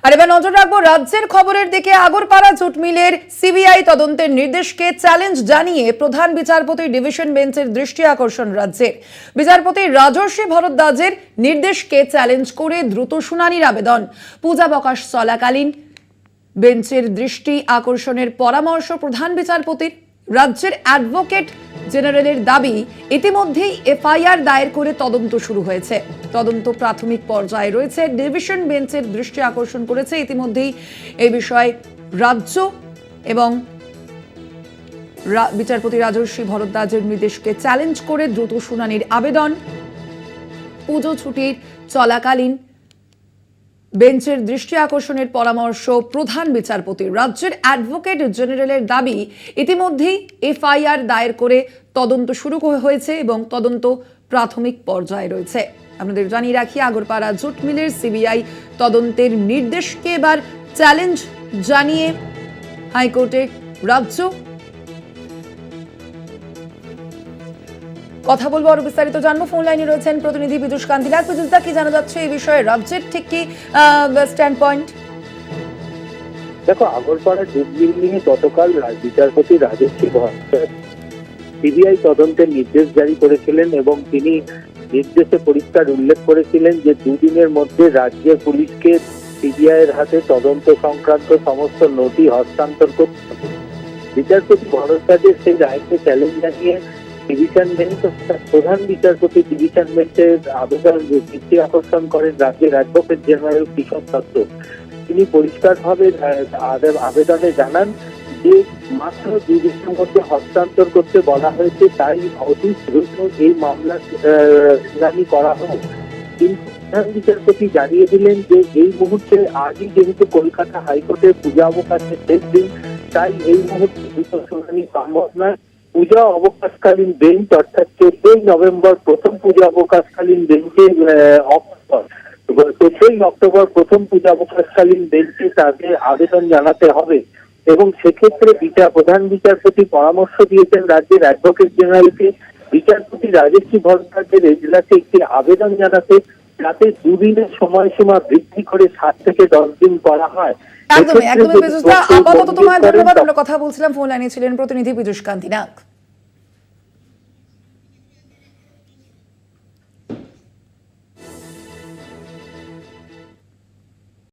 আর এবার নজর রাখবো রাজ্যের খবরের দিকে। আগরপাড়া জুট মিলের সিবিআই তদন্তের নির্দেশকে চ্যালেঞ্জ জানিয়ে প্রধান বিচারপতি ডিভিশন বেঞ্চের দৃষ্টি আকর্ষণ। রাজ্যের বিচারপতি রাজর্ষি ভরদ্বাজের নির্দেশকে চ্যালেঞ্জ করে দ্রুত শুনানির আবেদন। পূজাবকাশ চলাকালীন বেঞ্চের দৃষ্টি আকর্ষণের পরামর্শ প্রধান বিচারপতির। রাজ্যের অ্যাডভোকেট জেনারেলের দাবি, ইতিমধ্যেই এফআইআর দায়ের করে তদন্ত শুরু হয়েছে। তদন্ত প্রাথমিক পর্যায়ে রয়েছে। ডিভিশন বেঞ্চের দৃষ্টি আকর্ষণ করেছে ইতিমধ্যেই এই বিষয়ে রাজ্য এবং বিচারপতি রাজর্ষি ভরদ্বাজের নির্দেশকে চ্যালেঞ্জ করে দ্রুত শুনানির আবেদন। পুজো ছুটির চলাকালীন বেঞ্চের দৃষ্টি আকর্ষণের পরামর্শ প্রধান বিচারপতির। রাজ্যের অ্যাডভোকেট জেনারেলের দাবি, ইতিমধ্যেই এফআইআর দায়ের করে তদন্ত শুরু হয়েছে এবং তদন্ত প্রাথমিক পর্যায়ে রয়েছে। আপনাদের জানিয়ে রাখি, আগরপাড়া জুট মিলের সিবিআই তদন্তের নির্দেশকে এবার চ্যালেঞ্জ জানিয়ে হাইকোর্টে রাজ্য। কথা বলবো আরো বিস্তারিত জানবো। ফোন লাইনে রয়েছেন প্রতিনিধি পীযূষ কান্তি নাগ। পীযূষদা, কি জানা যাচ্ছে এই বিষয়ে? রাজ্যের ঠিক কি স্ট্যান্ড পয়েন্ট? দেখো, আগরপাড়া জুট মিল নিয়ে গতকাল বিচারপতি রাজর্ষি ভরদ্বাজ সিবিআই তদন্তের নির্দেশ জারি করেছিলেন এবং তিনি নির্দেশে পরিষ্কার উল্লেখ করেছিলেন যে দুদিনের মধ্যে রাজ্যের পুলিশকে সিবিআই এর হাতে তদন্ত সংক্রান্ত সমস্ত নথি হস্তান্তর করতে হবে। বিচারপতি ভরদ্বাজের সেই রায়কে চ্যালেঞ্জ জানিয়ে ডিভিশন বেঞ্চ প্রধান বিচারপতি ডিভিশন বেঞ্চের আবেদন দৃষ্টি আকর্ষণ করেন রাজ্যের অ্যাডভোকেট জেনারেল কিশোর দত্ত। তিনি পরিষ্কারভাবে আবেদনে জানান যে মাত্র 2 দিনের মধ্যে হস্তান্তর করতে বলা হয়েছে, তাই অতি দ্রুত এই মামলা শুনানি করা হোক। কিন্তু প্রধান বিচারপতি জানিয়ে দিলেন যে এই মুহূর্তে আজই যেহেতু কলকাতা হাইকোর্টের পূজা অবকাশের শেষ দিন, তাই এই মুহূর্তে দ্রুত শুনানি সম্ভব নয়। পূজা অবকাশকালীন বেঞ্চ অর্থাৎ 14ই নভেম্বর প্রথম পূজা অবকাশকালীন বেঞ্চে 14ই অক্টোবর প্রথম পূজা অবকাশকালীন বেঞ্চে তাদের আবেদন জানাতে হবে এবং সেক্ষেত্রে প্রধান বিচারপতি পরামর্শ দিয়েছেন রাজ্যের অ্যাডভোকেট জেনারেলকে বিচারপতি রাজর্ষি ভরদ্বাজের এজলাসে একটি আবেদন জানাতে, যাতে 2 দিনের সময়সীমা বৃদ্ধি করে 7 থেকে 10 দিন করা হয়। একদমই পীযূষদা, আপাতত তোমায় ধন্যবাদ। আমরা কথা বলছিলাম, ফোন লাইনে ছিলেন প্রতিনিধি পীযূষ কান্তি নাগ।